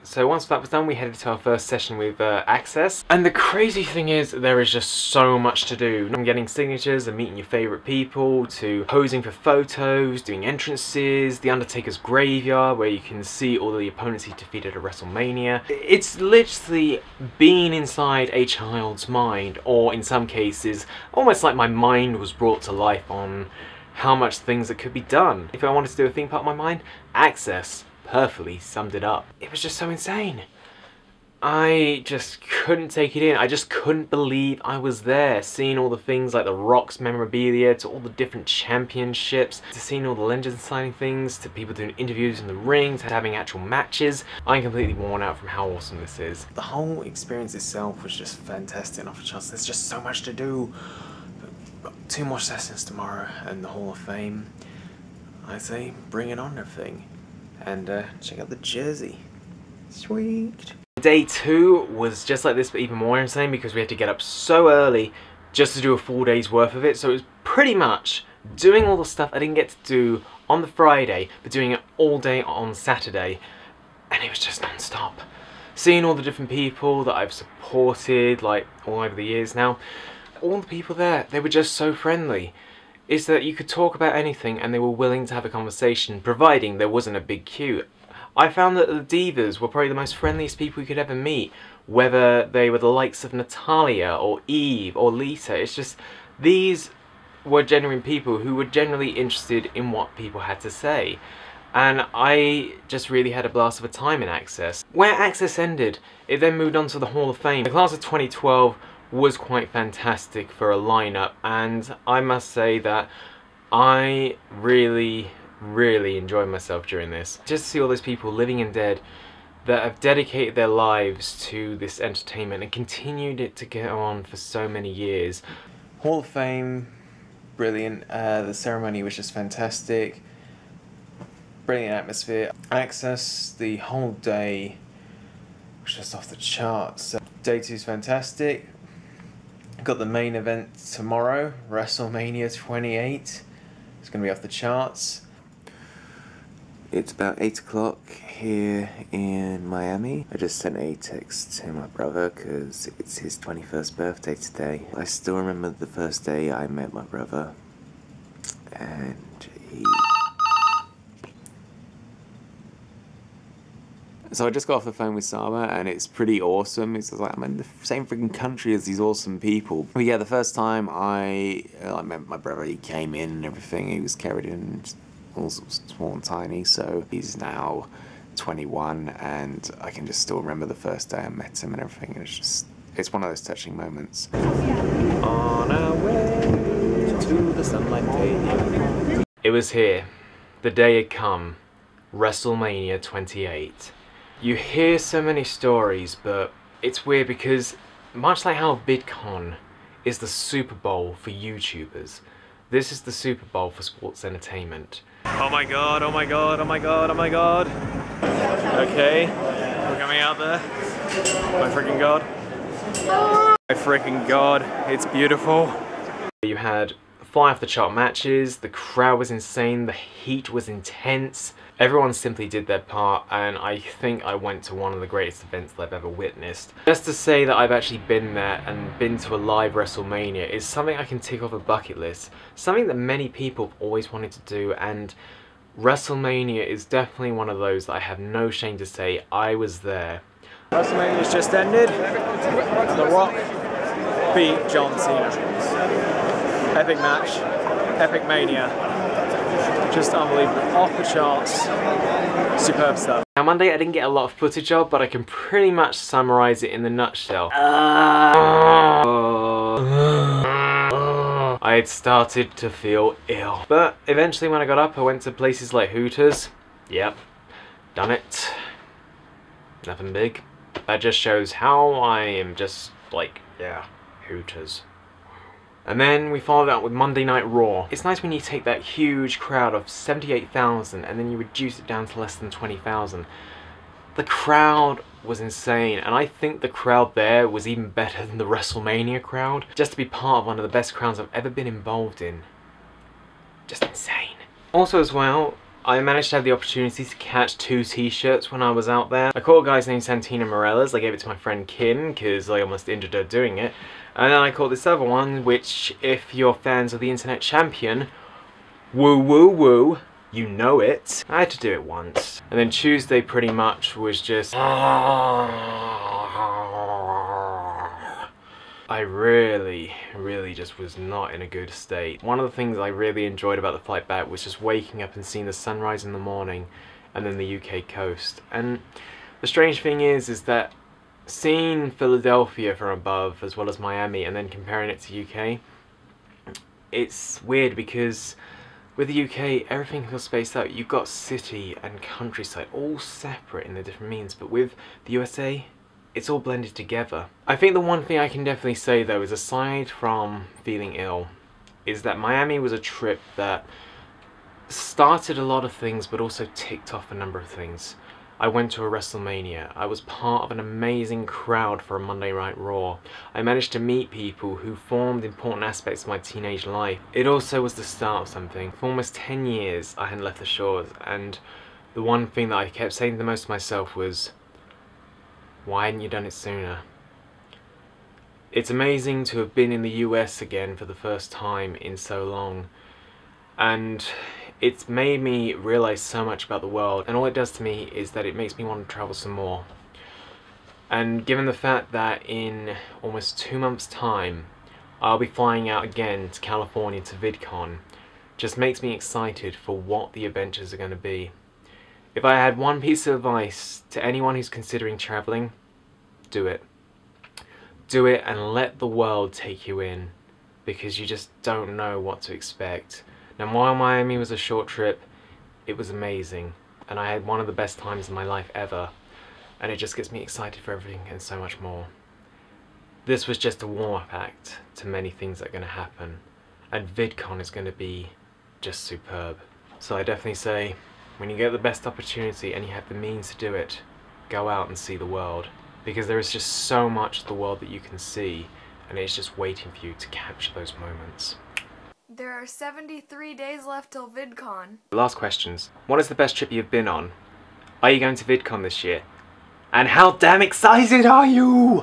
So once that was done, we headed to our first session with Axxess. And the crazy thing is, there is just so much to do. From getting signatures and meeting your favourite people, to posing for photos, doing entrances, the Undertaker's graveyard, where you can see all the opponents he defeated at Wrestlemania. It's literally being inside a child's mind, or in some cases, almost like my mind was brought to life on how much things that could be done. If I wanted to do a theme park of my mind, Axxess perfectly summed it up. It was just so insane. I just couldn't take it in. I just couldn't believe I was there, seeing all the things like the Rock's memorabilia, to all the different championships, to seeing all the legends signing things, to people doing interviews in the ring, to having actual matches. I'm completely worn out from how awesome this is. The whole experience itself was just fantastic off the charts. There's just so much to do. Got 2 more sessions tomorrow and the Hall of Fame. I say bring it on, everything. And check out the jersey. Sweet. Day 2 was just like this, but even more insane, because we had to get up so early just to do a full day's worth of it. So it was pretty much doing all the stuff I didn't get to do on the Friday, but doing it all day on Saturday. And it was just non-stop. Seeing all the different people that I've supported, like, all over the years now. All the people there, they were just so friendly. Is that you could talk about anything and they were willing to have a conversation, providing there wasn't a big queue. I found that the Divas were probably the most friendliest people you could ever meet, whether they were the likes of Natalia or Eve or Lita. It's just, these were genuine people who were generally interested in what people had to say. And I just really had a blast of a time in Axxess. Where Axxess ended, it then moved on to the Hall of Fame. The class of 2012 was quite fantastic for a lineup, and I must say that I really enjoyed myself during this. Just to see all those people, living and dead, that have dedicated their lives to this entertainment and continued it to go on for so many years. Hall of Fame, brilliant. The ceremony was just fantastic. Brilliant atmosphere. Axxess, the whole day was just off the charts. Day 2 is fantastic. Got the main event tomorrow, Wrestlemania 28. It's going to be off the charts. It's about 8 o'clock here in Miami. I just sent a text to my brother because it's his 21st birthday today. I still remember the first day I met my brother, and So I just got off the phone with Sama, and it's pretty awesome. It's like I'm in the same freaking country as these awesome people. But yeah, the first time I met my brother, he came in and everything. He was carried in all small and tiny, so he's now 21, and I can just still remember the first day I met him and everything. And it's one of those touching moments. On our way to the Sunlight Stadium. It was here. The day had come. Wrestlemania 28. You hear so many stories, but it's weird because much like how Vidcon is the Super Bowl for YouTubers, this is the Super Bowl for sports entertainment. Oh my god, oh my god, oh my god, oh my god. Okay, we're coming out there. My freaking god. My freaking god, it's beautiful. You had 5 off-the-chart matches, the crowd was insane, the heat was intense. Everyone simply did their part, and I think I went to one of the greatest events that I've ever witnessed. Just to say that I've actually been there and been to a live WrestleMania is something I can tick off a bucket list. Something that many people have always wanted to do, and WrestleMania is definitely one of those that I have no shame to say I was there. WrestleMania's just ended. The Rock beat John Cena. Epic match, epic Mania. Just unbelievable, off the charts, superb stuff. Now Monday I didn't get a lot of footage of, but I can pretty much summarise it in the nutshell. I had started to feel ill. But eventually when I got up I went to places like Hooters. Yep, done it. Nothing big. That just shows how I am just like, yeah, Hooters. And then we followed up with Monday Night Raw. It's nice when you take that huge crowd of 78,000 and then you reduce it down to less than 20,000. The crowd was insane, and I think the crowd there was even better than the WrestleMania crowd. Just to be part of one of the best crowds I've ever been involved in. Just insane. Also as well, I managed to have the opportunity to catch 2 t-shirts when I was out there. I caught a guy's named Santina Morellas. I gave it to my friend Kim because I almost injured her doing it. And then I caught this other one, which, if you're fans of the Internet Champion, woo woo woo, you know it. I had to do it once. And then Tuesday pretty much was just... I really just was not in a good state. One of the things I really enjoyed about the flight back was just waking up and seeing the sunrise in the morning and then the UK coast. And the strange thing is that seeing Philadelphia from above as well as Miami and then comparing it to UK, it's weird because with the UK everything feels spaced out. You've got city and countryside all separate in the different means, but with the USA it's all blended together. I think the one thing I can definitely say though is, aside from feeling ill, is that Miami was a trip that started a lot of things but also ticked off a number of things. I went to a Wrestlemania. I was part of an amazing crowd for a Monday Night Raw. I managed to meet people who formed important aspects of my teenage life. It also was the start of something. For almost 10 years I hadn't left the shores, and the one thing that I kept saying the most to myself was, why hadn't you done it sooner? It's amazing to have been in the US again for the first time in so long, and it's made me realise so much about the world, and all it does to me is that it makes me want to travel some more. And given the fact that in almost 2 months' time I'll be flying out again to California to Vidcon, just makes me excited for what the adventures are going to be. If I had one piece of advice to anyone who's considering travelling, do it. Do it and let the world take you in, because you just don't know what to expect. Now, while Miami was a short trip, it was amazing, and I had one of the best times in my life ever, and it just gets me excited for everything and so much more. This was just a warm-up act to many things that are going to happen, and VidCon is going to be just superb. So I definitely say, when you get the best opportunity and you have the means to do it, go out and see the world, because there is just so much of the world that you can see, and it's just waiting for you to capture those moments. There are 73 days left till VidCon. Last questions. What is the best trip you've been on? Are you going to VidCon this year? And how damn excited are you?